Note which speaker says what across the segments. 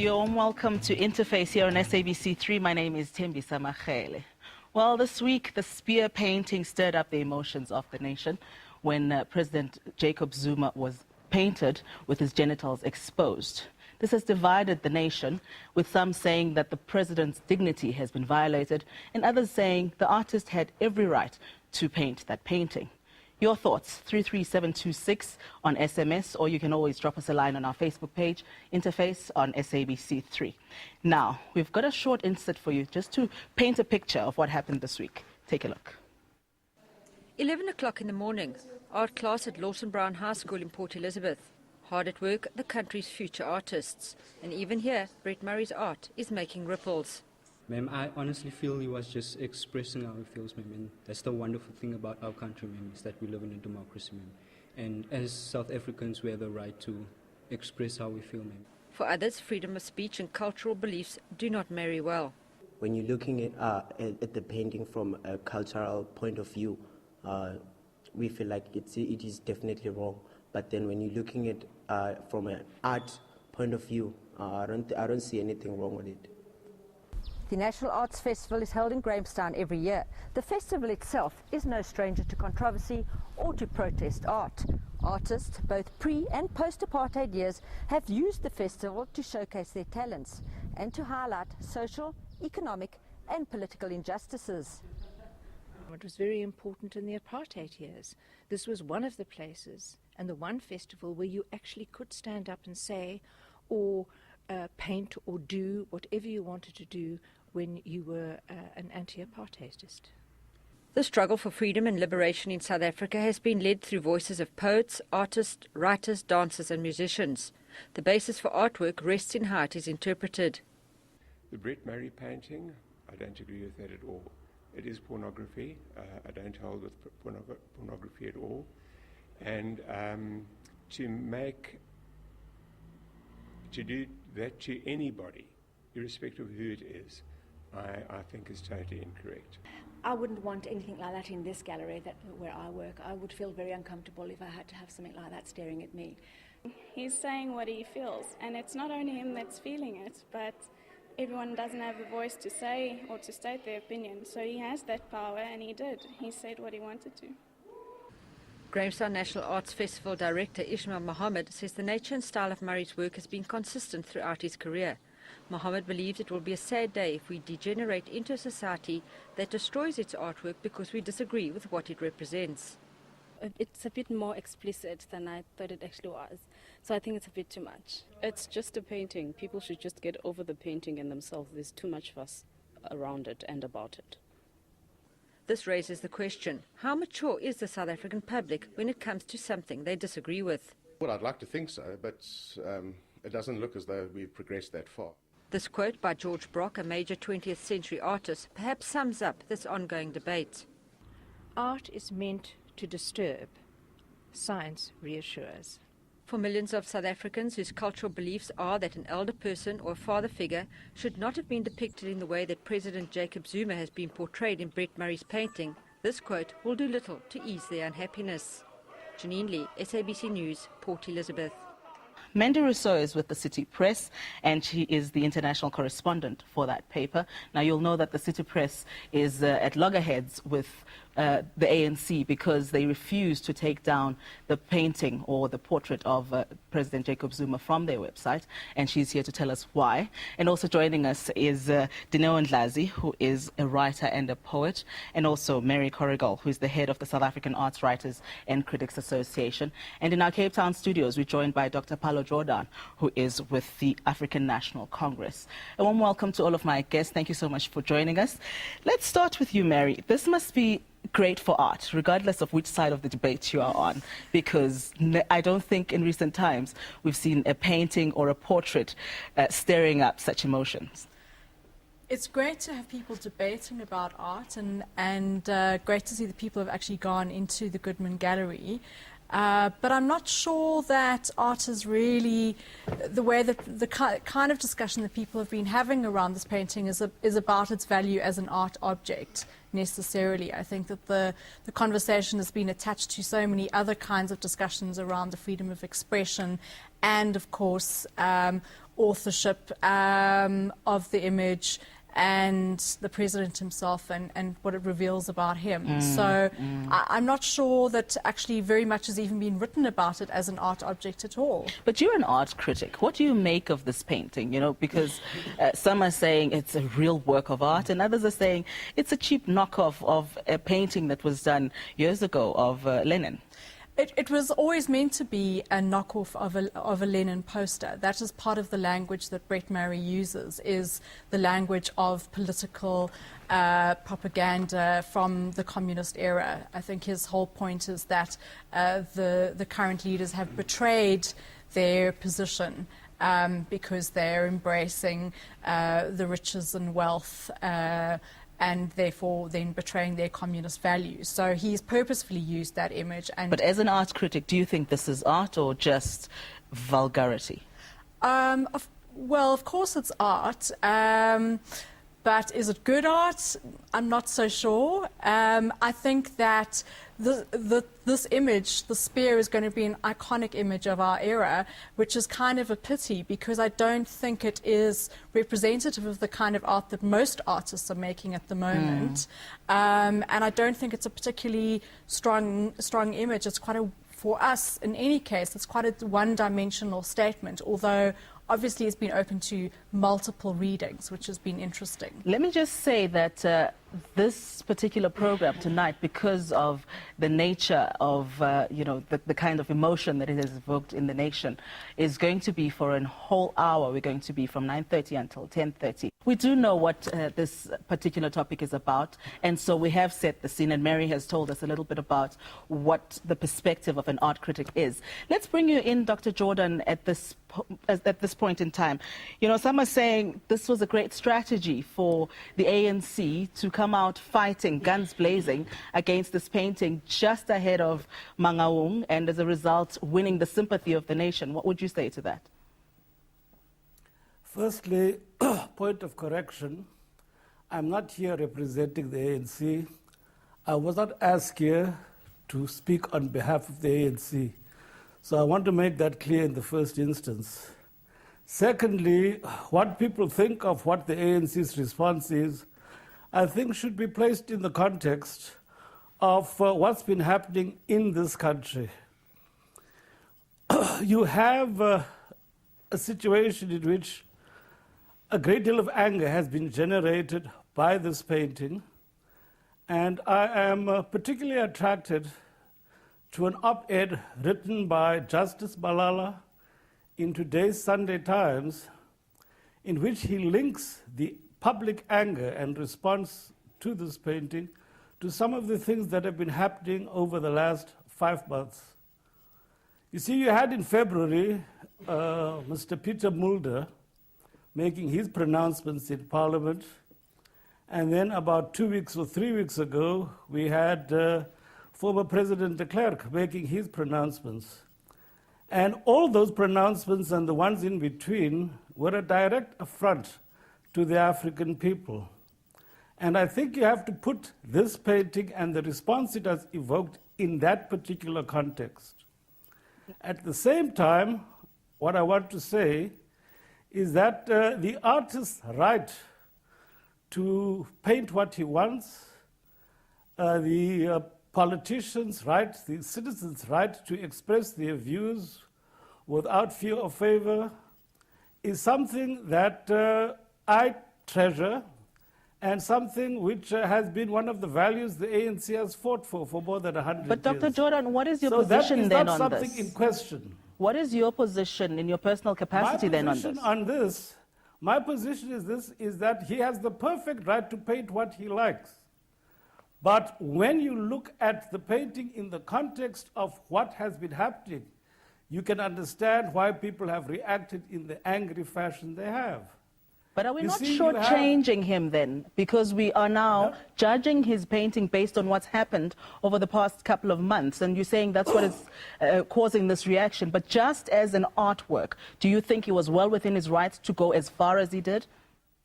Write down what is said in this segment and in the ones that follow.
Speaker 1: a warm welcome to Interface here on SABC3. My name is Tembisa Magele. Well, this week, the spear painting stirred up the emotions of the nation when President Jacob Zuma was painted with his genitals exposed. This has divided the nation, with some saying that the president's dignity has been violated, and others saying the artist had every right to paint that painting. Your thoughts, 33726 on SMS, or you can always drop us a line on our Facebook page, Interface on SABC3. Now, we've got a short insert for you just to paint a picture of what happened this week. Take a look.
Speaker 2: 11 o'clock in the morning, art class at Lawson Brown High School in Port Elizabeth. Hard at work, the country's future artists. And even here, Brett Murray's art is making ripples.
Speaker 3: Ma'am, I honestly feel he was just expressing how he feels, ma'am, and that's the wonderful thing about our country, ma'am, is that we live in a democracy, ma'am. And as South Africans, we have the right to express how we feel, ma'am.
Speaker 2: For others, freedom of speech and cultural beliefs do not marry well.
Speaker 4: When you're looking at the painting from a cultural point of view, we feel like it is definitely wrong. But then when you're looking at from an art point of view, I don't see anything wrong with it.
Speaker 2: The National Arts Festival is held in Grahamstown every year. The festival itself is no stranger to controversy or to protest art. Artists, both pre- and post-apartheid years, have used the festival to showcase their talents and to highlight social, economic and political injustices.
Speaker 5: It was very important in the apartheid years. This was one of the places and the one festival where you actually could stand up and say or paint or do whatever you wanted to do when you were an anti-apartheidist.
Speaker 2: The struggle for freedom and liberation in South Africa has been led through voices of poets, artists, writers, dancers and musicians. The basis for artwork rests in how it is interpreted.
Speaker 6: The Brett Murray painting, I don't agree with that at all. It is pornography. I don't hold with pornography at all. And to do that to anybody, irrespective of who it is, I think is totally incorrect.
Speaker 7: I wouldn't want anything like that in this gallery where I work. I would feel very uncomfortable if I had to have something like that staring at me.
Speaker 8: He's saying what he feels, and it's not only him that's feeling it, but everyone doesn't have a voice to say or to state their opinion. So he has that power, and he did. He said what he wanted to.
Speaker 2: Grahamstown National Arts Festival Director Ismail Mohammed says the nature and style of Murray's work has been consistent throughout his career. Mohammed believes it will be a sad day if we degenerate into a society that destroys its artwork because we disagree with what it represents.
Speaker 9: It's a bit more explicit than I thought it actually was, so I think it's a bit too much.
Speaker 10: It's just a painting. People should just get over the painting and themselves. There's too much fuss around it and about it.
Speaker 2: This raises the question, how mature is the South African public when it comes to something they disagree with?
Speaker 11: Well, I'd like to think so, but it doesn't look as though we've progressed that far.
Speaker 2: This quote by George Brock, a major 20th century artist, perhaps sums up this ongoing debate.
Speaker 5: Art is meant to disturb. Science reassures.
Speaker 2: For millions of South Africans whose cultural beliefs are that an elder person or a father figure should not have been depicted in the way that President Jacob Zuma has been portrayed in Brett Murray's painting, this quote will do little to ease their unhappiness. Janine Lee, SABC News, Port Elizabeth.
Speaker 1: Mandy Rousseau is with the City Press, and she is the international correspondent for that paper. Now, you'll know that the City Press is at loggerheads with the ANC because they refuse to take down the painting or the portrait of President Jacob Zuma from their website, and she's here to tell us why. And also joining us is Dineo Ndlazi, who is a writer and a poet, and also Mary Corrigal, who is the head of the South African Arts Writers and Critics Association. And in our Cape Town studios, we're joined by Dr. Paulo Jordan, who is with the African National Congress. A warm welcome to all of my guests. Thank you so much for joining us. Let's start with you, Mary. This must be great for art, regardless of which side of the debate you are on, because I don't think in recent times we've seen a painting or a portrait stirring up such emotions.
Speaker 12: It's great to have people debating about art, and great to see that people have actually gone into the Goodman Gallery. But I'm not sure that art is really the way that the kind of discussion that people have been having around this painting is about its value as an art object necessarily. I think that the conversation has been attached to so many other kinds of discussions around the freedom of expression and, of course, authorship of the image and the president himself and what it reveals about him. So I'm not sure that actually very much has even been written about it as an art object at all.
Speaker 1: But you're an art critic. What do you make of this painting? You know, because some are saying it's a real work of art, and others are saying it's a cheap knockoff of a painting that was done years ago of Lenin.
Speaker 12: It was always meant to be a knockoff of a Lenin poster. That is part of the language that Brett Murray uses, is the language of political propaganda from the communist era. I think his whole point is that the current leaders have betrayed their position because they're embracing the riches and wealth and therefore then betraying their communist values. So he's purposefully used that image.
Speaker 1: But as an art critic, do you think this is art or just vulgarity?
Speaker 12: Well, of course it's art. But is it good art? I'm not so sure. I think that this image, the spear, is going to be an iconic image of our era, which is kind of a pity because I don't think it is representative of the kind of art that most artists are making at the moment. And I don't think it's a particularly strong image. It's quite for us, in any case, it's quite a one-dimensional statement, although obviously it's been open to multiple readings, which has been interesting.
Speaker 1: Let me just say that this particular program tonight, because of the nature of, the kind of emotion that it has evoked in the nation, is going to be for a whole hour. We're going to be from 9:30 until 10:30. We do know what this particular topic is about, and so we have set the scene, and Mary has told us a little bit about what the perspective of an art critic is. Let's bring you in, Dr. Jordan, at this point in time. You know, some are saying this was a great strategy for the ANC to come out fighting, guns blazing, against this painting just ahead of Mangaung, and as a result winning the sympathy of the nation. What would you say to that?
Speaker 13: Firstly, point of correction, I'm not here representing the ANC. I was not asked here to speak on behalf of the ANC. So I want to make that clear in the first instance. Secondly, what people think of what the ANC's response is, I think should be placed in the context of what's been happening in this country. You have a situation in which a great deal of anger has been generated by this painting, and I am particularly attracted to an op-ed written by Justice Balala in today's Sunday Times, in which he links the public anger and response to this painting to some of the things that have been happening over the last 5 months. You see, you had in February Mr. Peter Mulder making his pronouncements in Parliament, and then about 2 weeks or 3 weeks ago, we had former President de Klerk making his pronouncements. And all those pronouncements and the ones in between were a direct affront to the African people. And I think you have to put this painting and the response it has evoked in that particular context. At the same time, what I want to say is that the artist's right to paint what he wants, the politicians' right, the citizens' right to express their views without fear or favor is something that I treasure and something which has been one of the values the ANC has fought for more than 100 years.
Speaker 1: But Dr. Jordan, what is your
Speaker 13: so
Speaker 1: position then on this?
Speaker 13: That is not something in question.
Speaker 1: What is your position in your personal capacity then on this?
Speaker 13: My position is that he has the perfect right to paint what he likes. But when you look at the painting in the context of what has been happening, you can understand why people have reacted in the angry fashion they have.
Speaker 1: But are we not shortchanging him then? Because we are now judging his painting based on what's happened over the past couple of months. And you're saying that's what is causing this reaction. But just as an artwork, do you think he was well within his rights to go as far as he did?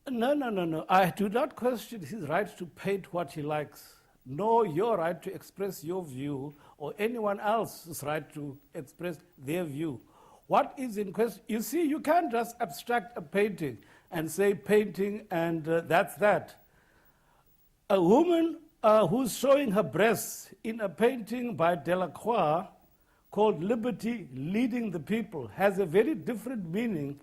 Speaker 13: No. I do not question his right to paint what he likes, nor your right to express your view or anyone else's right to express their view. what is in question. You see, you can't just abstract a painting and say painting and that's that. A woman who's showing her breasts in a painting by Delacroix called Liberty Leading the People has a very different meaning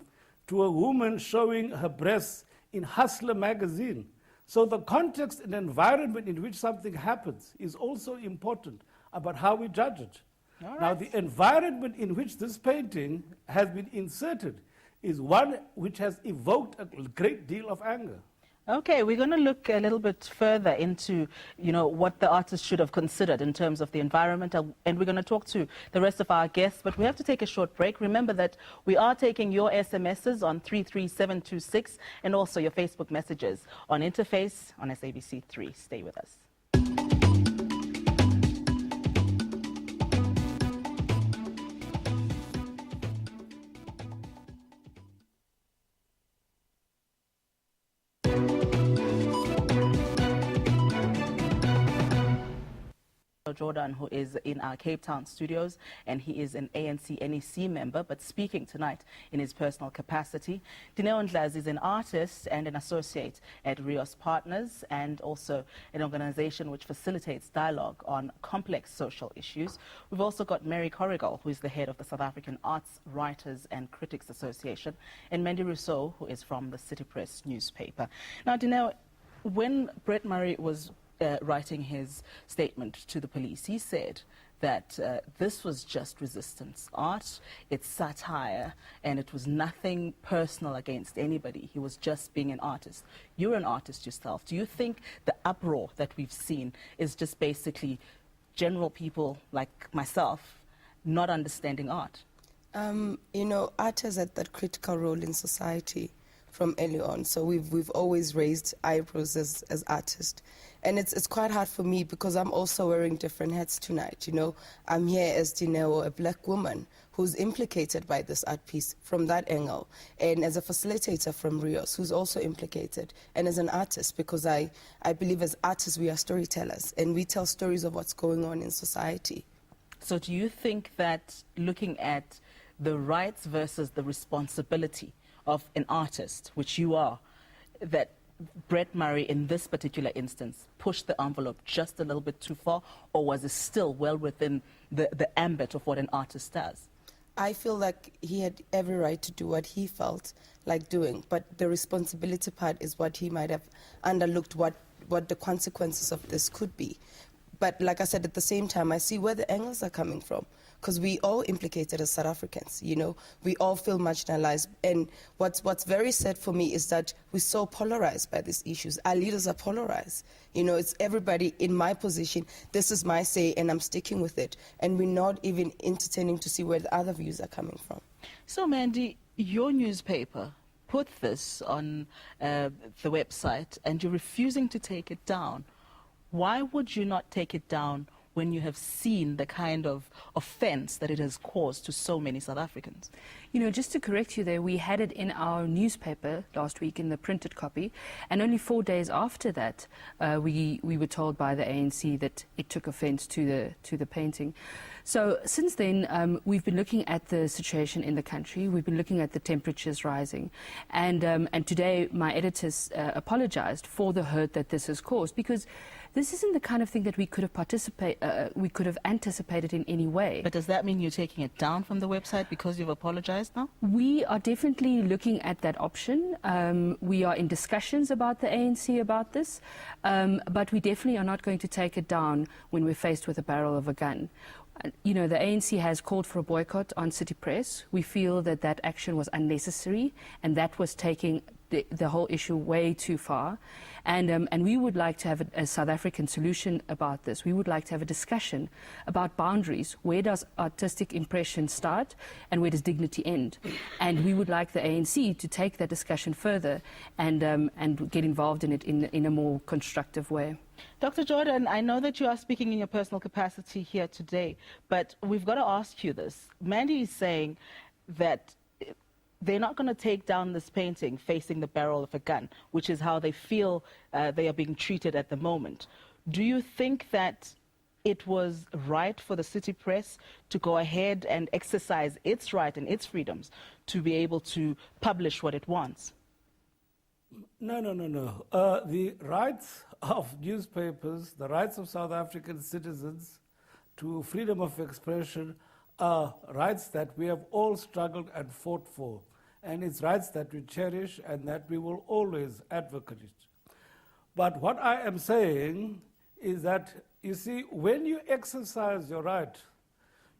Speaker 13: to a woman showing her breasts in Hustler magazine. So the context and environment in which something happens is also important about how we judge it.
Speaker 1: All right.
Speaker 13: Now, the environment in which this painting has been inserted is one which has evoked a great deal of anger.
Speaker 1: Okay, we're going to look a little bit further into, what the artist should have considered in terms of the environment, and we're going to talk to the rest of our guests, but we have to take a short break. Remember that we are taking your SMSs on 33726 and also your Facebook messages on Interface on SABC3. Stay with us. Jordan, who is in our Cape Town studios, and he is an ANC NEC member, but speaking tonight in his personal capacity. Dineo Ndlazi is an artist and an associate at Rios Partners, and also an organization which facilitates dialogue on complex social issues. We've also got Mary Corrigal, who is the head of the South African Arts, Writers and Critics Association, and Mandy Rousseau, who is from the City Press newspaper. Now, Dineo, when Brett Murray was writing his statement to the police, he said that this was just resistance art, it's satire, and it was nothing personal against anybody. He was just being an artist. You're an artist yourself. Do you think the uproar that we've seen is just basically general people like myself not understanding art?
Speaker 14: Art has had that critical role in society from early on. So we've always raised eyebrows as artists. And it's quite hard for me because I'm also wearing different hats tonight. I'm here as Dineo, a black woman who's implicated by this art piece from that angle, and as a facilitator from Rios who's also implicated, and as an artist, because I believe as artists we are storytellers and we tell stories of what's going on in society.
Speaker 1: So do you think that looking at the rights versus the responsibility of an artist, which you are, that Brett Murray in this particular instance pushed the envelope just a little bit too far, or was it still well within the ambit of what an artist does?
Speaker 14: I feel like he had every right to do what he felt like doing, but the responsibility part is what he might have underlooked, what the consequences of this could be. But like I said, at the same time, I see where the angles are coming from, because we all implicated as South Africans, we all feel marginalized. And what's very sad for me is that we're so polarized by these issues. Our leaders are polarized. It's everybody in my position, this is my say and I'm sticking with it. And we're not even entertaining to see where the other views are coming from.
Speaker 1: So Mandy, your newspaper put this on the website and you're refusing to take it down. Why would you not take it down when you have seen the kind of offense that it has caused to so many South Africans?
Speaker 15: Just to correct you there, we had it in our newspaper last week in the printed copy, and only 4 days after that, we were told by the ANC that it took offense to the painting. So since then, we've been looking at the situation in the country. We've been looking at the temperatures rising, and today my editors apologized for the hurt that this has caused, because this isn't the kind of thing that we could have anticipated in any way.
Speaker 1: But does that mean you're taking it down from the website because you've apologized now?
Speaker 15: We are definitely looking at that option. We are in discussions about the ANC about this, but we definitely are not going to take it down when we're faced with a barrel of a gun. The ANC has called for a boycott on City Press. We feel that that action was unnecessary, and that was taking the whole issue way too far. And we would like to have a South African solution about this. We would like to have a discussion about boundaries. Where does artistic impression start and where does dignity end? And we would like the ANC to take that discussion further and get involved in it in a more constructive way.
Speaker 1: Dr. Jordan, I know that you are speaking in your personal capacity here today, but we've got to ask you this. Mandy is saying that they're not going to take down this painting facing the barrel of a gun, which is how they feel they are being treated at the moment. Do you think that it was right for the city press to go ahead and exercise its right and its freedoms to be able to publish what it wants?
Speaker 13: No. The rights of newspapers, the rights of South African citizens to freedom of expression are rights that we have all struggled and fought for. And it's rights that we cherish and that we will always advocate. But what I am saying is that, you see, when you exercise your right,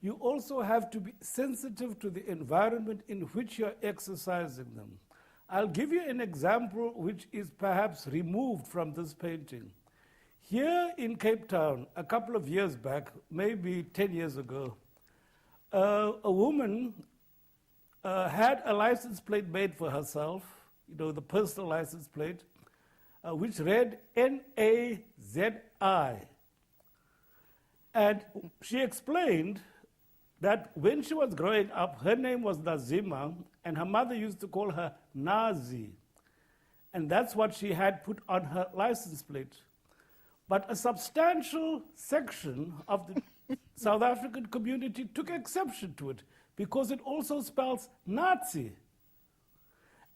Speaker 13: you also have to be sensitive to the environment in which you're exercising them. I'll give you an example which is perhaps removed from this painting. Here in Cape Town, a couple of years back, maybe 10 years ago, a woman had a license plate made for herself, you know, the personal license plate, which read N-A-Z-I. And she explained that when she was growing up, her name was Nazima, and her mother used to call her Nazi. And that's what she had put on her license plate. But a substantial section of the South African community took exception to it because it also spells Nazi.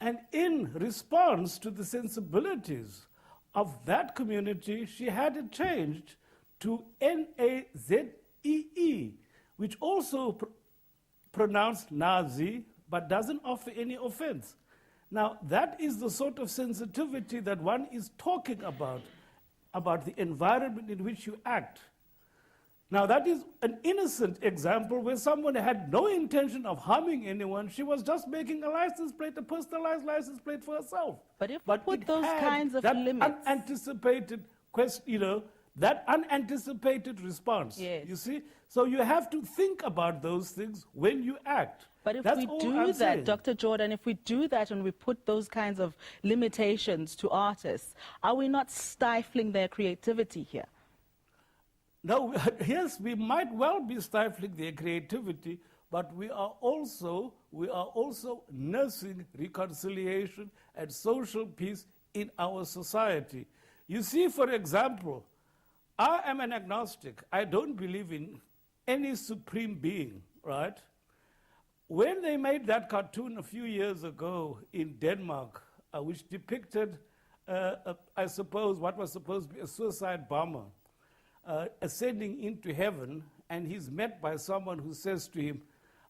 Speaker 13: And in response to the sensibilities of that community, she had it changed to N-A-Z-E-E, which also pronounced Nazi, but doesn't offer any offense. Now, that is the sort of sensitivity that one is talking about the environment in which you act. Now, that is an innocent example where someone had no intention of harming anyone. She was just making a license plate, a personalized license plate for herself.
Speaker 1: But if we put those kinds of limits,
Speaker 13: unanticipated question, you know, that unanticipated response.
Speaker 1: Yes.
Speaker 13: You see, so you have to think about those things when you act.
Speaker 1: but if
Speaker 13: That's
Speaker 1: we
Speaker 13: all
Speaker 1: do
Speaker 13: I'm
Speaker 1: that,
Speaker 13: saying.
Speaker 1: Dr. Jordan, if we do that and we put those kinds of limitations to artists, are we not stifling their creativity here?
Speaker 13: No, yes, we might well be stifling their creativity, but we are also nursing reconciliation and social peace in our society. You see, for example, I am an agnostic. I don't believe in any supreme being, right? When they made that cartoon a few years ago in Denmark, which depicted, I suppose, what was supposed to be a suicide bomber, ascending into heaven, and he's met by someone who says to him,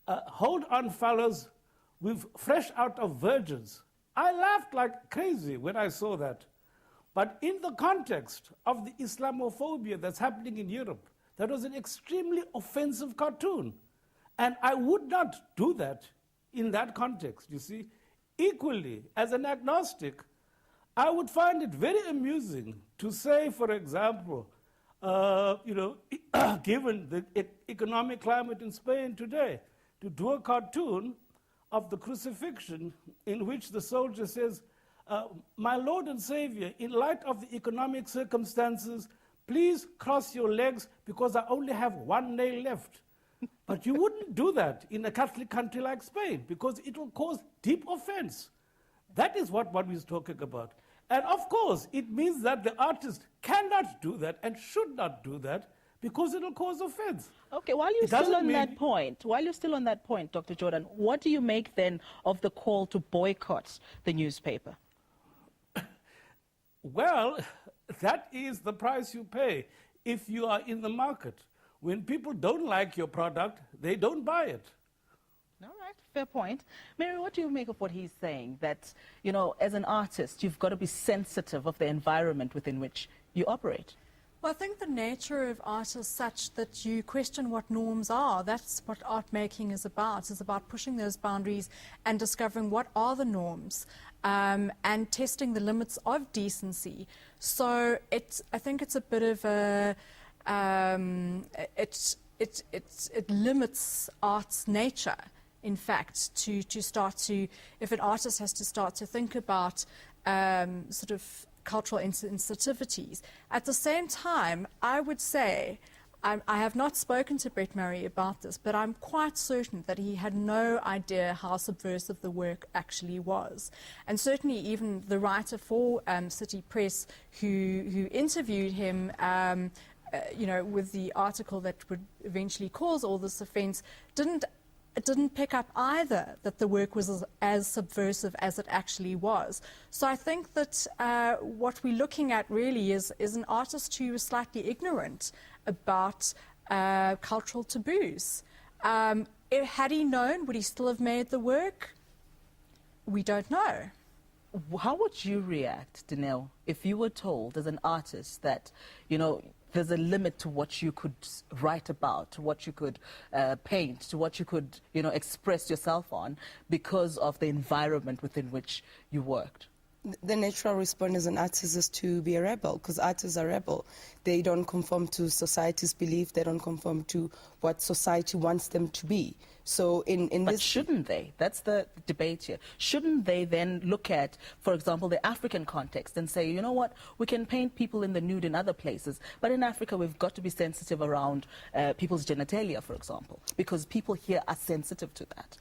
Speaker 13: hold on, fellas, we're fresh out of virgins. I laughed like crazy when I saw that. But in the context of the Islamophobia that's happening in Europe, that was an extremely offensive cartoon. And I would not do that in that context, you see. Equally, as an agnostic, I would find it very amusing to say, for example, given the economic climate in Spain today, to do a cartoon of the crucifixion in which the soldier says, my Lord and Savior, in light of the economic circumstances, please cross your legs because I only have one nail left. But you wouldn't do that in a Catholic country like Spain because it will cause deep offense. That is what one is talking about. And of course, it means that the artist cannot do that and should not do that because it will cause offense.
Speaker 1: Okay, while you're still on that point, Dr. Jordan, what do you make then of the call to boycott the newspaper?
Speaker 13: Well, that is the price you pay if you are in the market. When people don't like your product, they don't buy it.
Speaker 1: All right, fair point. Mary, what do you make of what he's saying? That, you know, as an artist, you've got to be sensitive of the environment within which you operate.
Speaker 12: Well, I think the nature of art is such that you question what norms are. That's what art making is about. It's about pushing those boundaries and discovering what are the norms and testing the limits of decency. So I think it's a bit of a... it limits art's nature, in fact, to start to, if an artist has to start to think about sort of cultural sensitivities. At the same time, I would say, I have not spoken to Brett Murray about this, but I'm quite certain that he had no idea how subversive the work actually was. And certainly even the writer for City Press who interviewed him you know, with the article that would eventually cause all this offence, it didn't pick up either that the work was as subversive as it actually was. So I think that what we're looking at really is an artist who was slightly ignorant about cultural taboos. Had he known, would he still have made the work? We don't know.
Speaker 1: How would you react, Dineo, if you were told as an artist that, you know, there's a limit to what you could write about, to what you could paint, to what you could, you know, express yourself on because of the environment within which you worked?
Speaker 14: The natural response as an artist is to be a rebel, because artists are rebel. They don't conform to society's belief. They don't conform to what society wants them to be. So
Speaker 1: But shouldn't they? That's the debate here. Shouldn't they then look at, for example, the African context and say, you know what, we can paint people in the nude in other places, but in Africa we've got to be sensitive around people's genitalia, for example, because people here are sensitive to that.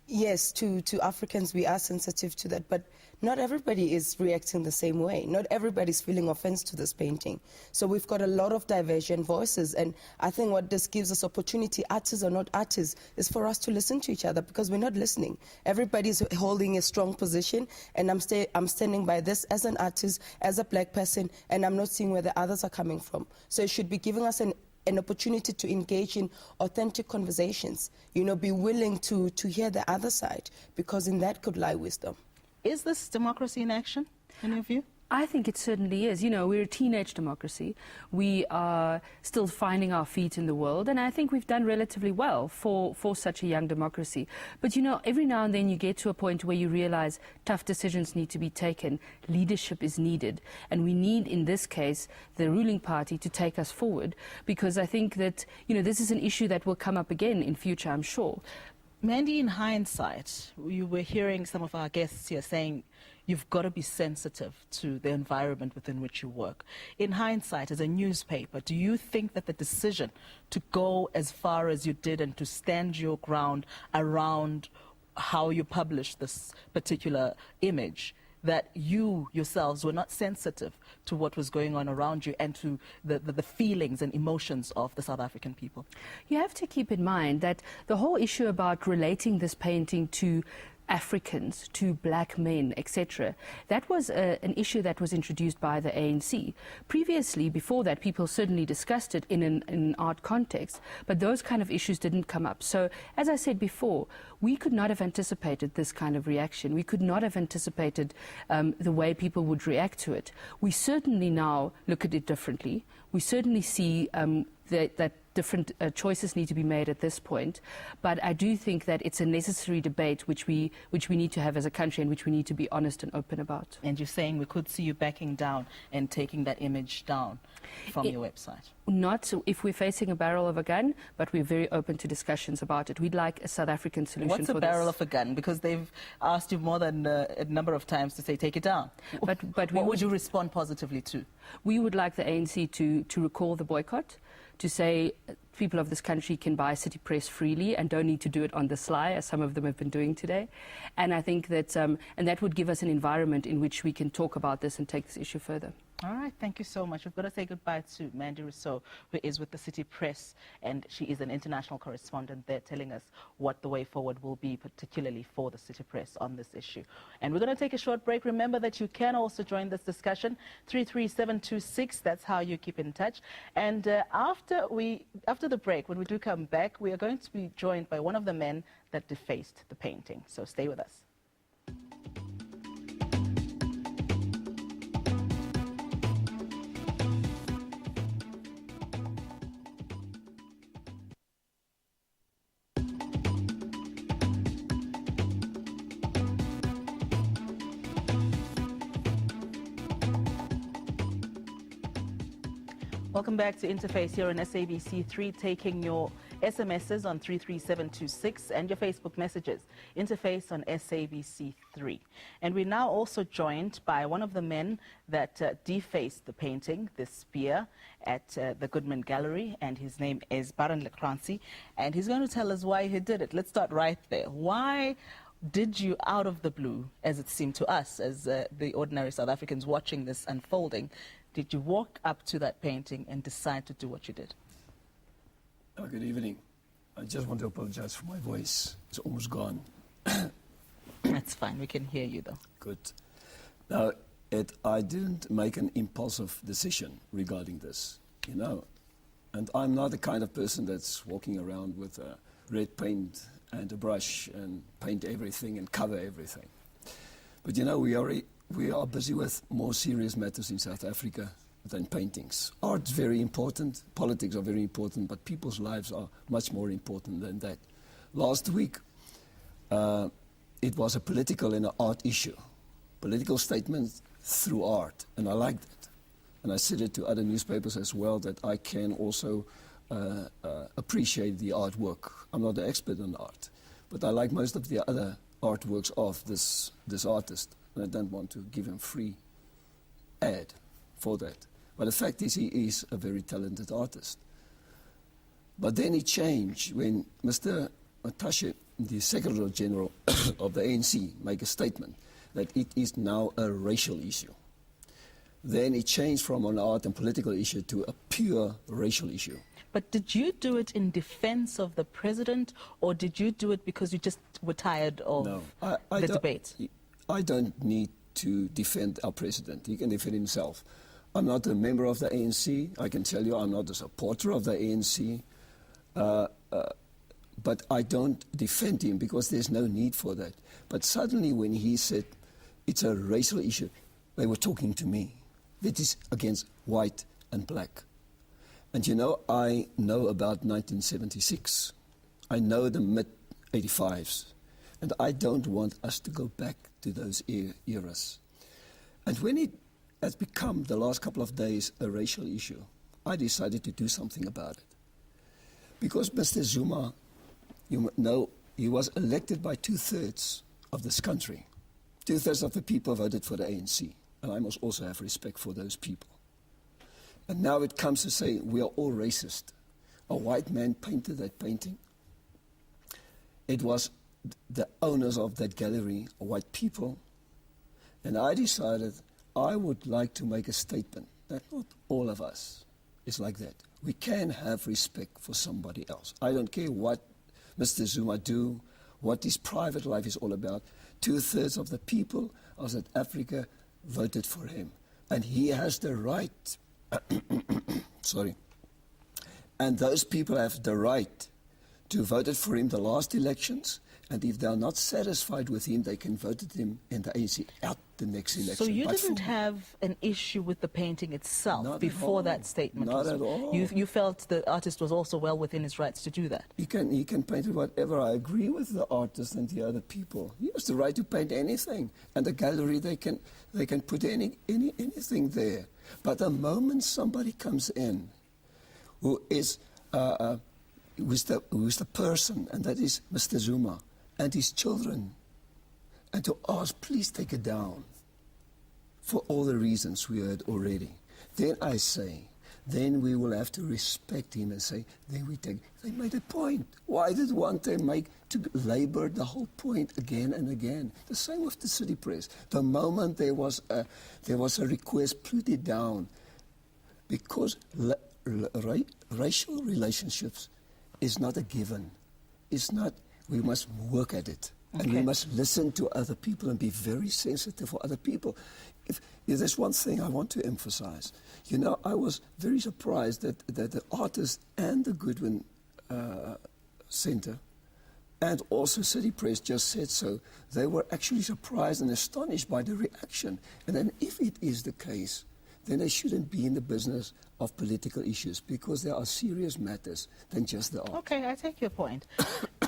Speaker 14: Yes, to Africans we are sensitive to that, but not everybody is reacting the same way. Not everybody's feeling offense to this painting. So we've got a lot of divergent voices, and I think what this gives us opportunity, artists or not artists, is for us to listen to each other, because we're not listening. Everybody's holding a strong position, and I'm standing by this as an artist, as a black person, and I'm not seeing where the others are coming from. So it should be giving us an opportunity to engage in authentic conversations, you know, be willing to hear the other side, because in that could lie wisdom.
Speaker 1: Is this democracy in action, in your view?
Speaker 15: I think it certainly is. You know, we're a teenage democracy. We are still finding our feet in the world, and I think we've done relatively well for such a young democracy. But, you know, every now and then you get to a point where you realize tough decisions need to be taken, leadership is needed, and we need, in this case, the ruling party to take us forward, because I think that, you know, this is an issue that will come up again in future, I'm sure.
Speaker 1: Mandy, in hindsight, we were hearing some of our guests here saying you've got to be sensitive to the environment within which you work. In hindsight, as a newspaper, do you think that the decision to go as far as you did and to stand your ground around how you published this particular image, that you yourselves were not sensitive to what was going on around you and to the feelings and emotions of the South African people?
Speaker 15: You have to keep in mind that the whole issue about relating this painting to Africans, to black men, etc. That was an issue that was introduced by the ANC. Previously, before that, people certainly discussed it in an art context, but those kind of issues didn't come up. So, as I said before, we could not have anticipated this kind of reaction. We could not have anticipated the way people would react to it. We certainly now look at it differently. We certainly see that different choices need to be made at this point, but I do think that it's a necessary debate which we need to have as a country and which we need to be honest and open about.
Speaker 1: And you're saying we could see you backing down and taking that image down from your website?
Speaker 15: Not if we're facing a barrel of a gun, but we're very open to discussions about it. We'd like a South African solution for this.
Speaker 1: What's a barrel of a gun? Because they've asked you more than a number of times to say take it down. But what would you respond positively to?
Speaker 15: We would like the ANC to recall the boycott, to say people of this country can buy City Press freely and don't need to do it on the sly, as some of them have been doing today. And I think that, and that would give us an environment in which we can talk about this and take this issue further.
Speaker 1: All right, thank you so much. We've got to say goodbye to Mandy Rousseau, who is with the City Press, and she is an international correspondent there telling us what the way forward will be, particularly for the City Press on this issue. And we're going to take a short break. Remember that you can also join this discussion, 33726, that's how you keep in touch. And after the break, when we do come back, we are going to be joined by one of the men that defaced the painting. So stay with us. Welcome back to Interface here on SABC3, taking your SMSs on 33726 and your Facebook messages, Interface on SABC3. And we're now also joined by one of the men that defaced the painting, this spear, at the Goodman Gallery, and his name is Baron Lekransi, and he's going to tell us why he did it. Let's start right there. Why did you, out of the blue, as it seemed to us, as the ordinary South Africans watching this unfolding, did you walk up to that painting and decide to do what you did?
Speaker 16: Good evening. I just want to apologize for my voice. It's almost gone.
Speaker 1: That's fine. We can hear you, though.
Speaker 16: Good. Now, I didn't make an impulsive decision regarding this, you know. And I'm not the kind of person that's walking around with a red paint and a brush and paint everything and cover everything. But, you know, we are busy with more serious matters in South Africa than paintings. Art's very important, politics are very important, but people's lives are much more important than that. Last week, it was a political and an art issue. Political statements through art, and I liked it. And I said it to other newspapers as well, that I can also appreciate the artwork. I'm not an expert on art, but I like most of the other artworks of this artist, and I don't want to give him free ad for that. But the fact is, he is a very talented artist. But then it changed when Mr. Matashe, the Secretary General of the ANC, make a statement that it is now a racial issue. Then it changed from an art and political issue to a pure racial issue.
Speaker 1: But did you do it in defense of the president, or did you do it because you just were tired of the debate?
Speaker 16: I don't need to defend our president. He can defend himself. I'm not a member of the ANC. I can tell you I'm not a supporter of the ANC. But I don't defend him because there's no need for that. But suddenly when he said it's a racial issue, they were talking to me. That is against white and black. And you know, I know about 1976. I know the mid-85s. And I don't want us to go back to those eras. And when it has become, the last couple of days, a racial issue, I decided to do something about it. Because Mr. Zuma, you know, he was elected by 2/3 of this country. 2/3 of the people voted for the ANC. And I must also have respect for those people. And now it comes to say we are all racist. A white man painted that painting. It was the owners of that gallery, white people. And I decided I would like to make a statement that not all of us is like that. We can have respect for somebody else. I don't care what Mr. Zuma do, what his private life is all about. 2/3 of the people of South Africa voted for him. And he has the right, sorry, and those people have the right to vote for him the last elections, and if they are not satisfied with him, they can vote him in the ANC out the next election.
Speaker 1: So you didn't have an issue with the painting itself before that statement?
Speaker 16: Not at all.
Speaker 1: You felt the artist was also well within his rights to do that?
Speaker 16: He can paint whatever. I agree with the artist and the other people. He has the right to paint anything. And the gallery, they can put anything there. But the moment somebody comes in who is the person, and that is Mr. Zuma, and his children, and to ask, please take it down, for all the reasons we heard already. Then I say, then we will have to respect him and say, then we take, they made a point. Why did one time to labor the whole point again and again? The same with the city press. The moment there was a request, put it down. Because racial relationships is not a given. It's not, we must work at it. Okay. And we must listen to other people and be very sensitive for other people. If there's one thing I want to emphasize. You know, I was very surprised that the artists and the Goodwin Center and also City Press just said so. They were actually surprised and astonished by the reaction. And then if it is the case, then they shouldn't be in the business of political issues, because there are serious matters than just the art.
Speaker 1: Okay, I take your point.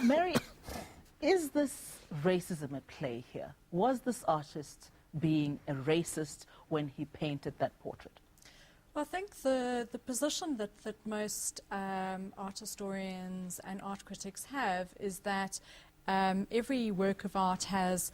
Speaker 1: Mary, is this racism at play here? Was this artist being a racist when he painted that portrait?
Speaker 12: Well, I think the position that most art historians and art critics have is that every work of art has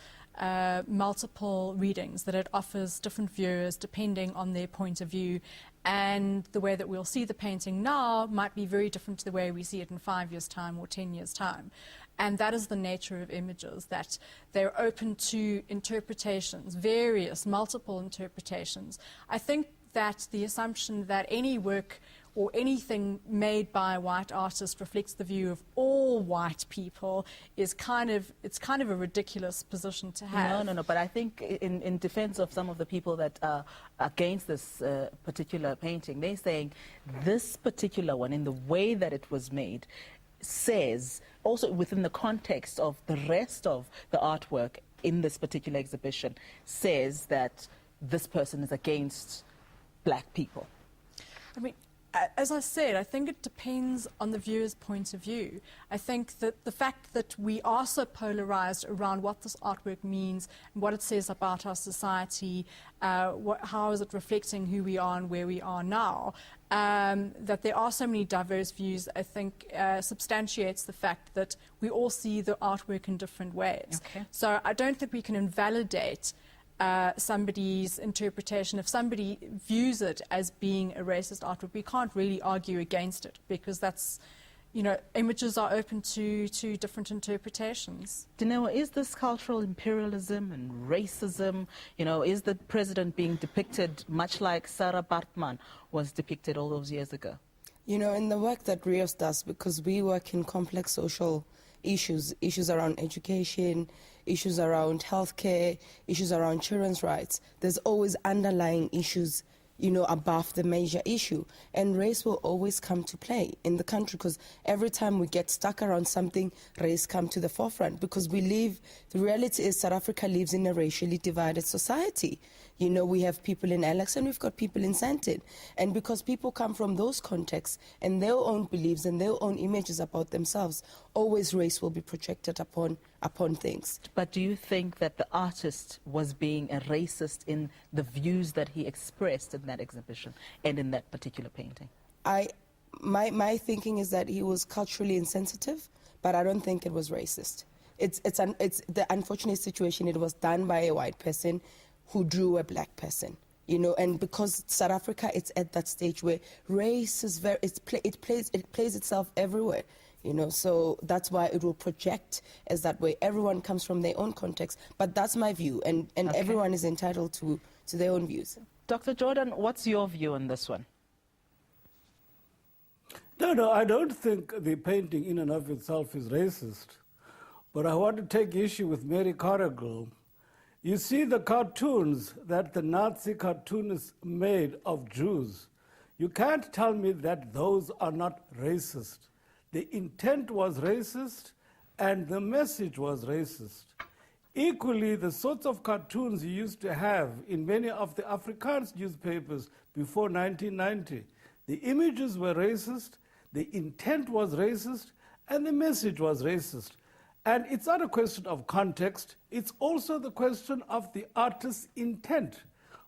Speaker 12: multiple readings, that it offers different viewers depending on their point of view, and the way that we'll see the painting now might be very different to the way we see it in 5 years' time or 10 years' time. And that is the nature of images, that they're open to interpretations, various, multiple interpretations. I think that the assumption that any work or anything made by a white artist reflects the view of all white people is kind of a ridiculous position to have.
Speaker 1: No. But I think in defense of some of the people that are against this particular painting, they're saying this particular one, in the way that it was made, says, also within the context of the rest of the artwork in this particular exhibition, says that this person is against black people.
Speaker 12: I mean, as I said, I think it depends on the viewer's point of view. I think that the fact that we are so polarized around what this artwork means and what it says about our society, how is it reflecting who we are and where we are now, that there are so many diverse views, I think substantiates the fact that we all see the artwork in different ways.
Speaker 1: Okay.
Speaker 12: So I don't think we can invalidate somebody's interpretation. If somebody views it as being a racist artwork, we can't really argue against it, because that's, images are open to different interpretations.
Speaker 1: Dinewa, is this cultural imperialism and racism? Is the president being depicted much like Sarah Baartman was depicted all those years ago?
Speaker 14: In the work that Rios does, because we work in complex social issues around education, issues around healthcare, issues around children's rights, there's always underlying issues, above the major issue. And race will always come to play in the country, because every time we get stuck around something, race comes to the forefront, because the reality is South Africa lives in a racially divided society. We have people in Alex and we've got people in Sandton. And because people come from those contexts and their own beliefs and their own images about themselves, always race will be projected upon things.
Speaker 1: But do you think that the artist was being a racist in the views that he expressed in that exhibition and in that particular painting?
Speaker 14: My thinking is that he was culturally insensitive, but I don't think it was racist. It's the unfortunate situation. It was done by a white person who drew a black person, and because South Africa, it's at that stage where race is it plays itself everywhere, so that's why it will project as that way. Everyone comes from their own context, but that's my view, and
Speaker 1: Okay.
Speaker 14: Everyone is entitled to their own views.
Speaker 1: Dr. Jordan, what's your view on this one?
Speaker 13: No, I don't think the painting in and of itself is racist, but I want to take issue with Mary Carrigal. You see the cartoons that the Nazi cartoonists made of Jews. You can't tell me that those are not racist. The intent was racist and the message was racist. Equally, the sorts of cartoons you used to have in many of the Afrikaans newspapers before 1990, the images were racist, the intent was racist, and the message was racist. And it's not a question of context, it's also the question of the artist's intent,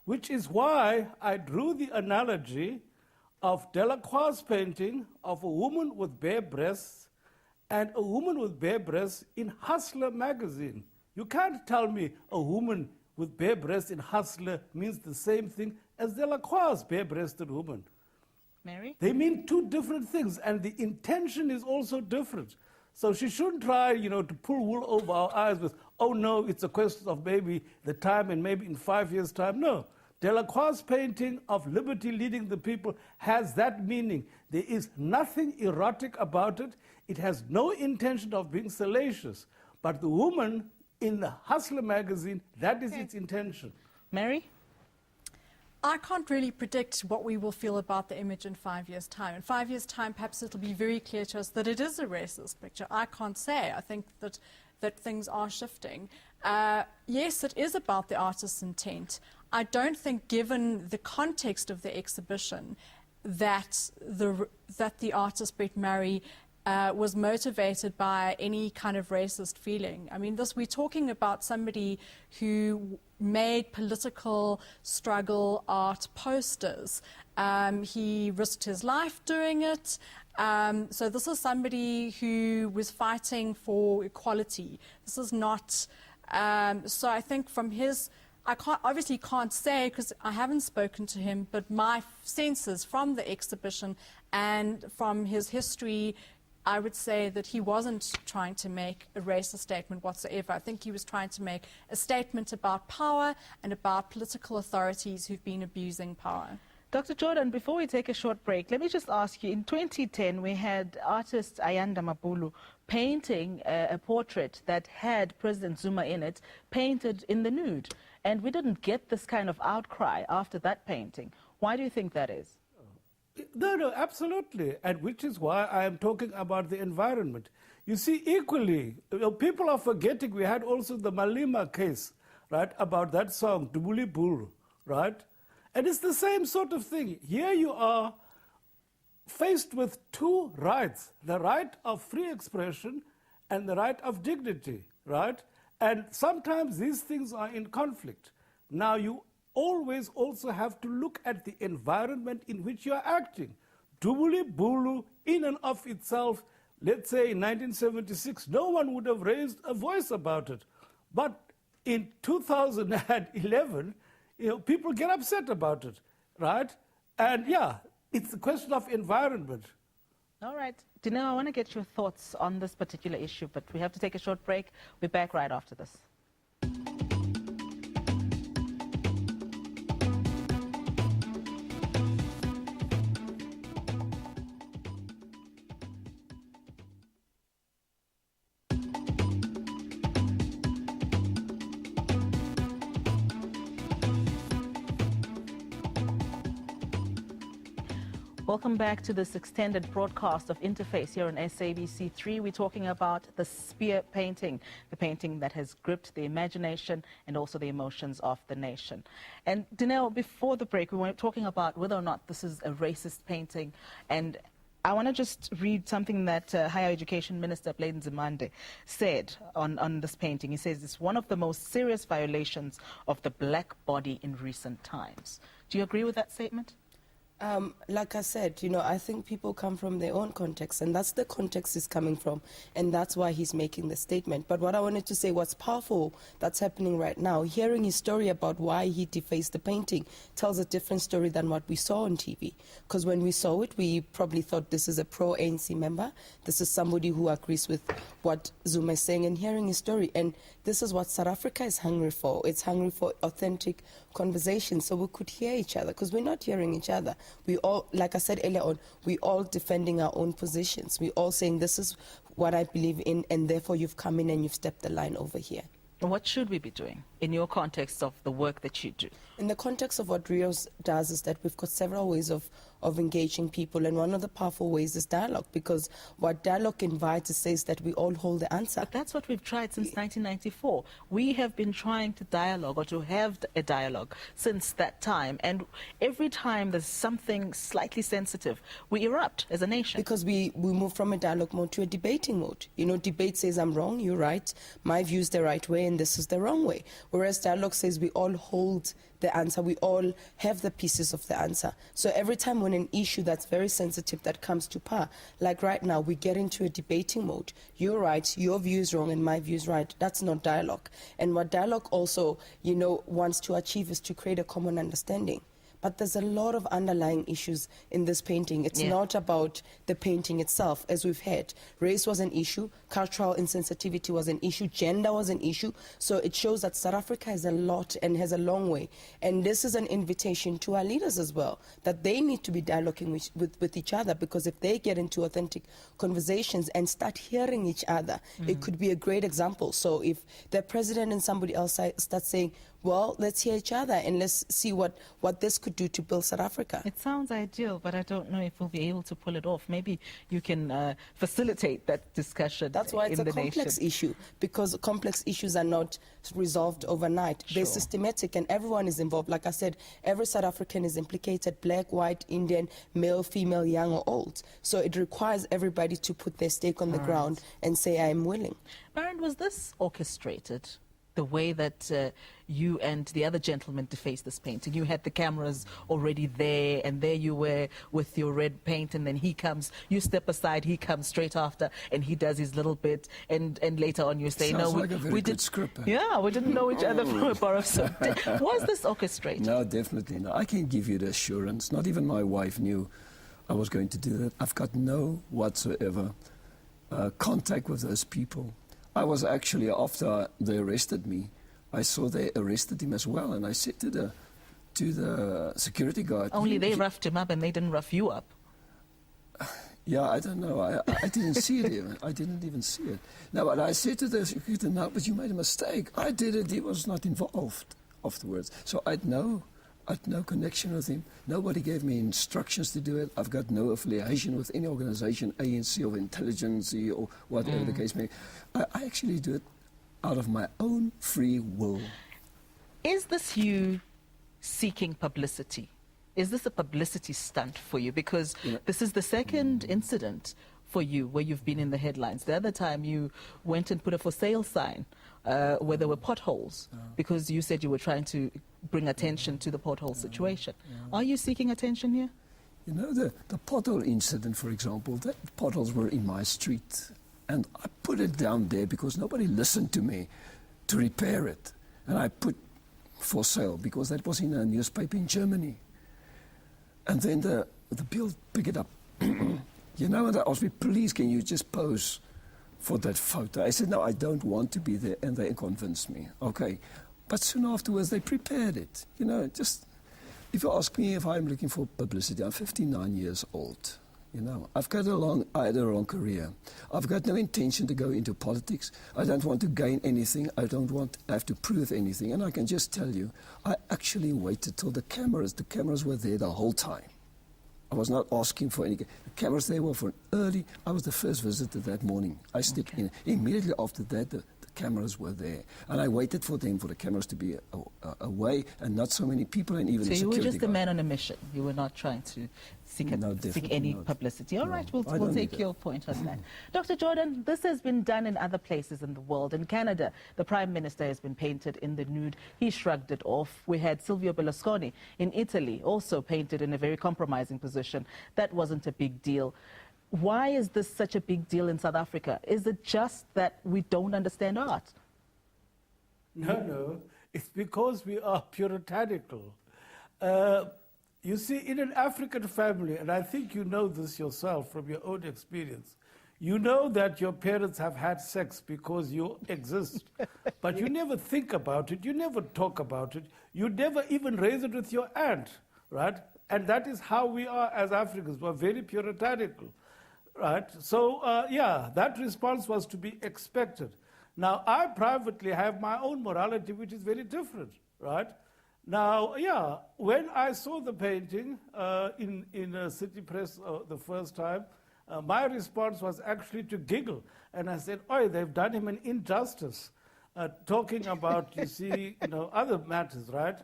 Speaker 13: which is why I drew the analogy of Delacroix's painting of a woman with bare breasts and a woman with bare breasts in Hustler magazine. You can't tell me a woman with bare breasts in Hustler means the same thing as Delacroix's bare-breasted woman.
Speaker 1: Mary?
Speaker 13: They mean two different things, and the intention is also different. So she shouldn't try, to pull wool over our eyes with, oh no, it's a question of maybe the time and maybe in 5 years' time. No. Delacroix's painting of liberty leading the people has that meaning. There is nothing erotic about it. It has no intention of being salacious. But the woman in the Hustler magazine, that is its intention.
Speaker 1: Mary?
Speaker 12: I can't really predict what we will feel about the image in 5 years' time. In 5 years' time, perhaps it'll be very clear to us that it is a racist picture. I can't say. I think that things are shifting. Yes, it is about the artist's intent. I don't think, given the context of the exhibition, that the artist, Brett Murray, was motivated by any kind of racist feeling. I mean, we're talking about somebody who made political struggle art posters. He risked his life doing it. So this is somebody who was fighting for equality. This is not... so I think from his... I obviously can't say because I haven't spoken to him, but my senses from the exhibition and from his history, I would say that he wasn't trying to make a racist statement whatsoever. I think he was trying to make a statement about power and about political authorities who've been abusing power.
Speaker 1: Dr. Jordan, before we take a short break, let me just ask you, in 2010, we had artist Ayanda Mabulu painting a portrait that had President Zuma in it, painted in the nude. And we didn't get this kind of outcry after that painting. Why do you think that is?
Speaker 13: No, absolutely. And which is why I am talking about the environment. You see, equally, people are forgetting we had also the Malema case, right, about that song, Dubuli Bulu, right? And it's the same sort of thing. Here you are faced with two rights, the right of free expression and the right of dignity, right? And sometimes these things are in conflict. Now, you always also have to look at the environment in which you are acting. Dubuli Bulu, in and of itself, let's say in 1976, no one would have raised a voice about it. But in 2011, people get upset about it, right? And yeah, it's a question of environment.
Speaker 1: All right. Dineo, I want to get your thoughts on this particular issue, but we have to take a short break. We're back right after this. Welcome back to this extended broadcast of Interface here on SABC3. We're talking about the spear painting, the painting that has gripped the imagination and also the emotions of the nation. And Dineo, before the break, we were talking about whether or not this is a racist painting. And I want to just read something that Higher Education Minister President Zuma said on this painting. He says it's one of the most serious violations of the black body in recent times. Do you agree with that statement?
Speaker 14: Like I said, I think people come from their own context, and that's the context he's coming from, and that's why he's making the statement. But what I wanted to say, what's powerful that's happening right now, hearing his story about why he defaced the painting tells a different story than what we saw on TV. Because when we saw it, we probably thought this is a pro-ANC member, this is somebody who agrees with what Zuma is saying, and hearing his story. And this is what South Africa is hungry for. It's hungry for authentic conversation, so we could hear each other, because we're not hearing each other. We all, like I said earlier on, we all defending our own positions. We all saying this is what I believe in, and therefore you've come in and you've stepped the line over here.
Speaker 1: What should we be doing in your context of the work that you do?
Speaker 14: In the context of what Rios does is that we've got several ways of engaging people, and one of the powerful ways is dialogue, because what dialogue invites is says that we all hold the answer.
Speaker 1: But that's what we've tried since 1994. We have been trying to dialogue, or to have a dialogue, since that time, and every time there's something slightly sensitive, we erupt as a nation.
Speaker 14: Because we move from a dialogue mode to a debating mode. Debate says I'm wrong, you're right, my view is the right way, and this is the wrong way. Whereas dialogue says we all hold the answer, we all have the pieces of the answer. So every time when an issue that's very sensitive that comes to power, like right now, we get into a debating mode. You're right, your view is wrong, and my view is right. That's not dialogue. And what dialogue also, wants to achieve is to create a common understanding. But there's a lot of underlying issues in this painting. It's not about the painting itself, as we've heard. Race was an issue, cultural insensitivity was an issue, gender was an issue. So it shows that South Africa has a lot and has a long way. And this is an invitation to our leaders as well, that they need to be dialoguing with each other, because if they get into authentic conversations and start hearing each other, it could be a great example. So if the president and somebody else start saying, well, let's hear each other and let's see what this could do to build South Africa.
Speaker 1: It sounds ideal, but I don't know if we'll be able to pull it off. Maybe you can facilitate that discussion.
Speaker 14: That's why it's a complex issue, because complex issues are not resolved overnight. Sure. They're systematic, and everyone is involved. Like I said, every South African is implicated, black, white, Indian, male, female, young or old. So it requires everybody to put their stake on the ground and say, I am willing.
Speaker 1: Baron, was this orchestrated? The way that you and the other gentleman defaced this painting. You had the cameras already there, and there you were with your red paint, and then he comes, you step aside, he comes straight after, and he does his little bit, and later on you say,
Speaker 16: Sounds
Speaker 1: no,
Speaker 16: like a very good script.
Speaker 1: Yeah, we didn't know each other from a bar of soap. Was this orchestrated?
Speaker 16: No, definitely not. I can give you the assurance. Not even my wife knew I was going to do that. I've got no whatsoever contact with those people. I was actually, after they arrested me, I saw they arrested him as well, and I said to to the security guard.
Speaker 1: Only they roughed him up and they didn't rough you up.
Speaker 16: Yeah, I don't know. I didn't see it even. I didn't even see it. Now, what I said to the security, no, but you made a mistake. I did it. He was not involved afterwards. So I'd no connection with him. Nobody gave me instructions to do it. I've got no affiliation with any organization, ANC or intelligence or whatever the case may be. I actually do it out of my own free will.
Speaker 1: Is this you seeking publicity? Is this a publicity stunt for you? Because this is the second incident for you where you've been in the headlines. The other time you went and put a for sale sign where there were potholes because you said you were trying to bring attention to the pothole situation. Are you seeking attention here?
Speaker 16: You know, the pothole incident, for example, the potholes were in my street. And I put it down there because nobody listened to me to repair it. And I put for sale because that was in a newspaper in Germany. And then the bill picked it up. You know, and they asked me, please, can you just pose for that photo? I said, no, I don't want to be there. And they convinced me. Okay. But soon afterwards, they prepared it. You know, just, if you ask me if I'm looking for publicity, I'm 59 years old. You know, I had a long career. I've got no intention to go into politics. I don't want to gain anything. I don't want to have to prove anything. And I can just tell you, I actually waited till the cameras were there the whole time. I was not asking for any. The cameras there were for early. I was the first visitor that morning. I stepped in. Immediately after that, the cameras were there. And I waited for them, for the cameras to be away and not so many people and even
Speaker 1: so
Speaker 16: the security
Speaker 1: you were just a
Speaker 16: guard.
Speaker 1: man on a mission. You were not trying to seek any publicity. All right, we'll take your point on that. Dr. Jordan, this has been done in other places in the world. In Canada, the Prime Minister has been painted in the nude. He shrugged it off. We had Silvio Berlusconi in Italy, also painted in a very compromising position. That wasn't a big deal. Why is this such a big deal in South Africa? Is it just that we don't understand art?
Speaker 13: No. It's because we are puritanical. You see, in an African family, and I think you know this yourself from your own experience, you know that your parents have had sex because you exist, but you never think about it, you never talk about it, you never even raise it with your aunt, right? And that is how we are as Africans. We're very puritanical, right? So, yeah, that response was to be expected. Now, I privately have my own morality, which is very different, right? Now, yeah, when I saw the painting in a city press the first time, my response was actually to giggle. And I said, "Oi, they've done him an injustice," talking about, you see, other matters, right?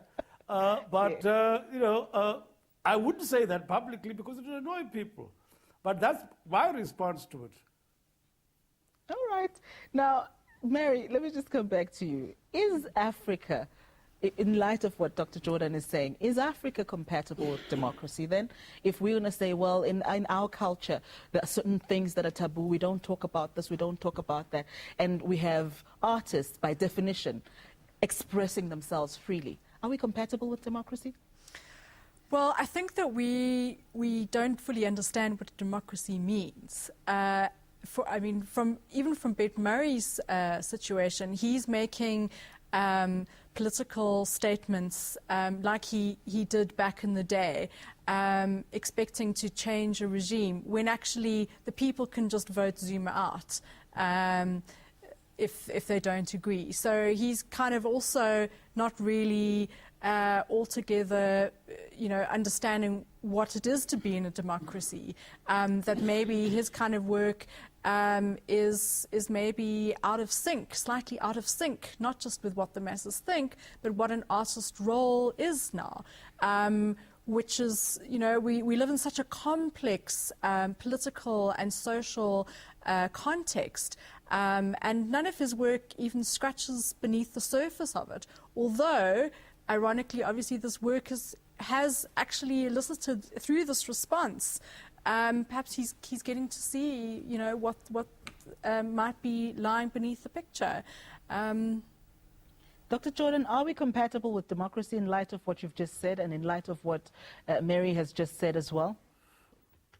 Speaker 13: I wouldn't say that publicly because it would annoy people. But that's my response to it.
Speaker 1: All right. Now, Mary, let me just come back to you. Is Africa, in light of what Dr. Jordan is saying, is Africa compatible with democracy then? If we're going to say, well, in our culture, there are certain things that are taboo, we don't talk about this, we don't talk about that, and we have artists, by definition, expressing themselves freely. Are we compatible with democracy?
Speaker 12: Well, I think that we don't fully understand what democracy means. Even from Bert Murray's situation, he's making political statements like he did back in the day, expecting to change a regime when actually the people can just vote Zuma out if they don't agree. So he's kind of also not really altogether, understanding what it is to be in a democracy. That maybe his kind of work is maybe out of sync, slightly out of sync, not just with what the masses think, but what an artist's role is now. Which is, we live in such a complex political and social context, and none of his work even scratches beneath the surface of it. Although, ironically, obviously, this work has actually elicited through this response. Perhaps he's getting to see, what might be lying beneath the picture.
Speaker 1: Dr. Jordan, are we compatible with democracy in light of what you've just said and in light of what Mary has just said as well?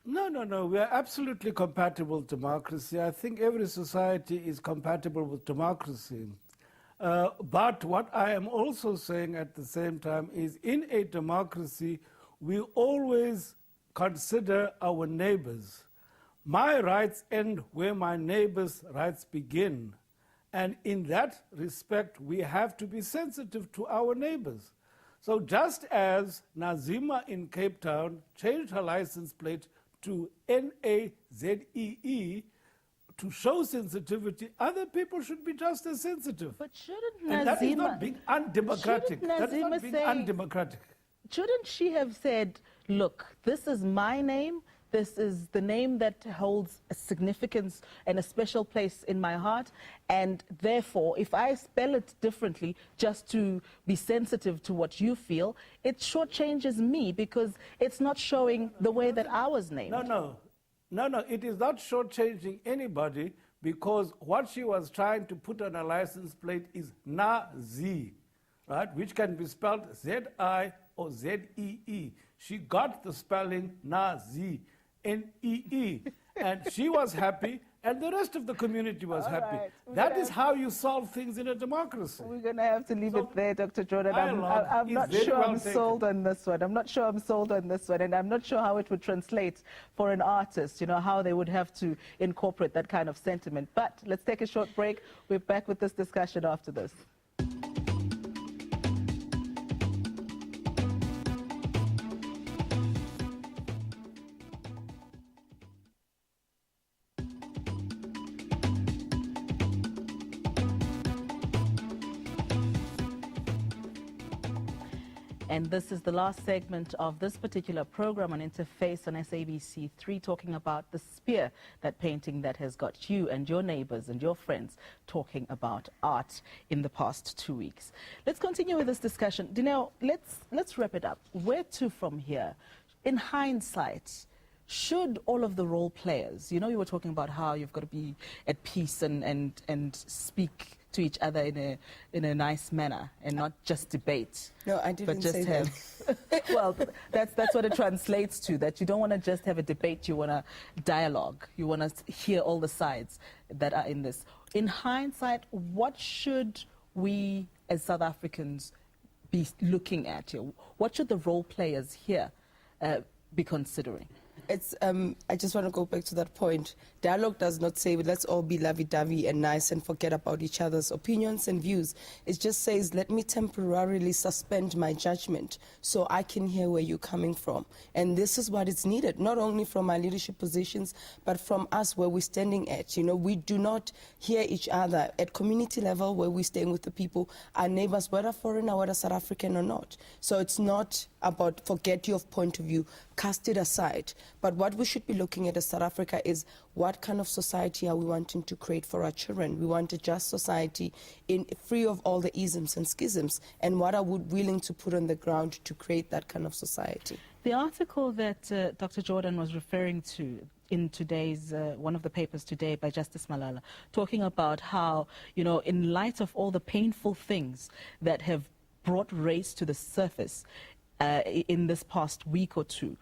Speaker 13: No. We are absolutely compatible with democracy. I think every society is compatible with democracy. But what I am also saying at the same time is, in a democracy, we always consider our neighbors. My rights end where my neighbors' rights begin. And in that respect, we have to be sensitive to our neighbors. So just as Nazima in Cape Town changed her license plate to NAZEE to show sensitivity, other people should be just as sensitive.
Speaker 1: But shouldn't
Speaker 13: And that is not
Speaker 1: Nazima,
Speaker 13: being undemocratic.
Speaker 1: shouldn't
Speaker 13: That is not
Speaker 1: Nazima
Speaker 13: being
Speaker 1: say-
Speaker 13: undemocratic.
Speaker 1: shouldn't she have said, look, this is my name, this is the name that holds a significance and a special place in my heart, and therefore, if I spell it differently just to be sensitive to what you feel, it shortchanges me because it's not showing the way that I was named.
Speaker 13: No, it is not shortchanging anybody, because what she was trying to put on a license plate is Nazi, right, which can be spelled Z-I or Z-E-E. She got the spelling Nazi, N-E-E, and she was happy, and the rest of the community was happy.
Speaker 1: right.
Speaker 13: That is how you solve things in a democracy.
Speaker 1: We're going to have to leave it there, Dr. Jordan.
Speaker 13: dialogue
Speaker 1: I'm
Speaker 13: is
Speaker 1: not
Speaker 13: very
Speaker 1: sure
Speaker 13: well
Speaker 1: I'm
Speaker 13: taken.
Speaker 1: sold on this one. I'm not sure I'm sold on this one. And I'm not sure how it would translate for an artist, you know, how they would have to incorporate that kind of sentiment. But let's take a short break. We're back with this discussion after this. And this is the last segment of this particular program on Interface on SABC3, talking about the spear, that painting that has got you and your neighbors and your friends talking about art in the past 2 weeks. Let's continue with this discussion. Dineo, let's wrap it up. Where to from here? In hindsight, should all of the role players, you know, you were talking about how you've got to be at peace and speak to each other in a nice manner and not just debate.
Speaker 14: No, I didn't
Speaker 1: but just
Speaker 14: say
Speaker 1: have,
Speaker 14: that.
Speaker 1: Well, that's what it translates to, that you don't want to just have a debate, you want to dialogue. You want to hear all the sides that are in this. In hindsight, what should we as South Africans be looking at here? What should the role players here be considering?
Speaker 14: It's, I just want to go back to that point. Dialogue does not say, let's all be lovey-dovey and nice and forget about each other's opinions and views. It just says, let me temporarily suspend my judgment so I can hear where you're coming from. And this is what is needed, not only from our leadership positions, but from us where we're standing at. You know, we do not hear each other at community level where we're staying with the people, our neighbors, whether foreign or whether South African or not. So it's not about forget your point of view, cast it aside. But what we should be looking at as South Africa is what kind of society are we wanting to create for our children? We want a just society free of all the isms and schisms. And what are we willing to put on the ground to create that kind of society?
Speaker 1: The article that Dr. Jordan was referring to in today's, one of the papers today by Justice Malala, talking about how, you know, in light of all the painful things that have brought race to the surface in this past week or two,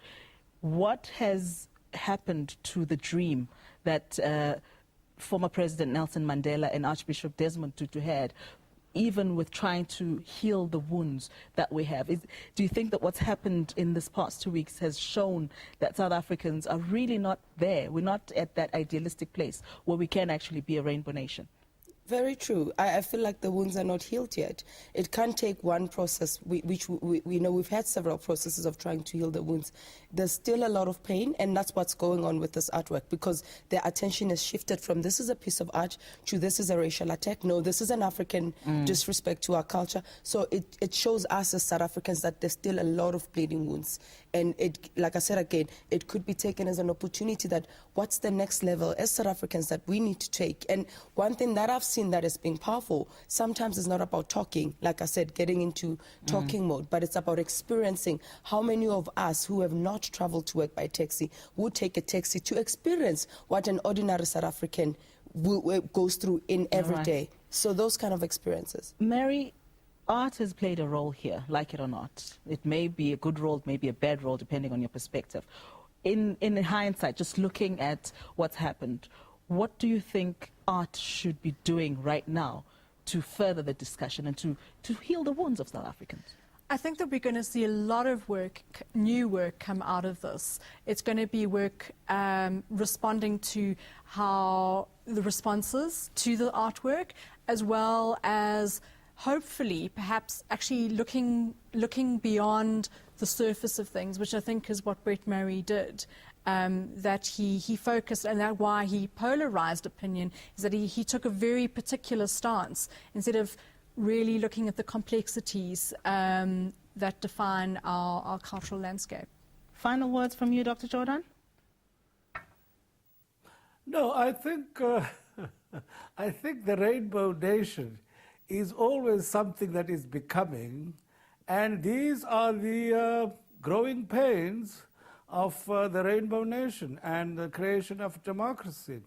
Speaker 1: what has happened to the dream that former President Nelson Mandela and Archbishop Desmond Tutu had, even with trying to heal the wounds that we have? Do you think that what's happened in this past 2 weeks has shown that South Africans are really not there? We're not at that idealistic place where we can actually be a rainbow nation?
Speaker 14: Very true. I feel like the wounds are not healed yet. It can't take one process, which we know we've had several processes of trying to heal the wounds. There's still a lot of pain, and that's what's going on with this artwork, because the attention has shifted from this is a piece of art to this is a racial attack. No, this is an African disrespect to our culture. So it shows us as South Africans that there's still a lot of bleeding wounds. And it, like I said again, it could be taken as an opportunity that what's the next level as South Africans that we need to take. And one thing that I've seen that is being powerful, sometimes it's not about talking, like I said, getting into talking mode, but it's about experiencing. How many of us who have not traveled to work by taxi would take a taxi to experience what an ordinary South African goes through in every day? So those kind of experiences.
Speaker 1: Mary, art has played a role here, like it or not. It may be a good role, it may be a bad role, depending on your perspective. In hindsight, just looking at what's happened, what do you think art should be doing right now to further the discussion and to heal the wounds of South Africans?
Speaker 12: I think that we're going to see a lot of work, new work, come out of this. It's going to be work responding to how the responses to the artwork, as well as hopefully perhaps actually looking beyond the surface of things, which I think is what Brett Murray did. That he focused, and that why he polarized opinion, is that he took a very particular stance instead of really looking at the complexities that define our cultural landscape.
Speaker 1: Final words from you, Dr. Jordan?
Speaker 13: No, I think I think the Rainbow Nation is always something that is becoming, and these are the growing pains of the Rainbow Nation and the creation of democracy.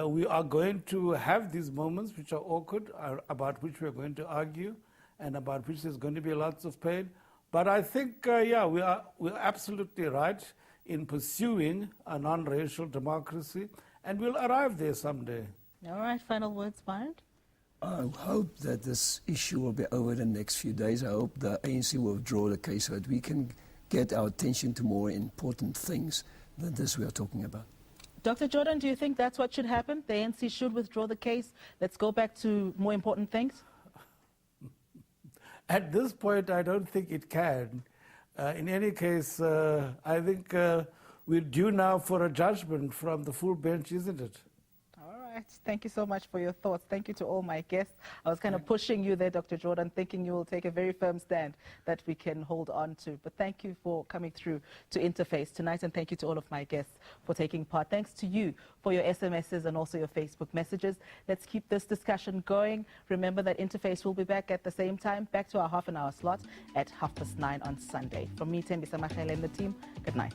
Speaker 13: We are going to have these moments which are awkward, about which we are going to argue, and about which there's going to be lots of pain. But I think, we're absolutely right in pursuing a non-racial democracy, and we'll arrive there someday.
Speaker 1: All right, final words, Byron?
Speaker 16: I hope that this issue will be over the next few days. I hope the ANC will withdraw the case so that we can get our attention to more important things than this we are talking about.
Speaker 1: Dr. Jordan, do you think that's what should happen? The ANC should withdraw the case? Let's go back to more important things?
Speaker 13: At this point, I don't think it can. In any case, I think we're due now for a judgment from the full bench, isn't it?
Speaker 1: All right. Thank you so much for your thoughts. Thank you to all my guests. I was kind of pushing you there, Dr. Jordan, thinking you will take a very firm stand that we can hold on to. But thank you for coming through to Interface tonight, and thank you to all of my guests for taking part. Thanks to you for your SMSs and also your Facebook messages. Let's keep this discussion going. Remember that Interface will be back at the same time, back to our half-an-hour slot at 9:30 on Sunday. From me, Thembisa Makhele, and the team, good night.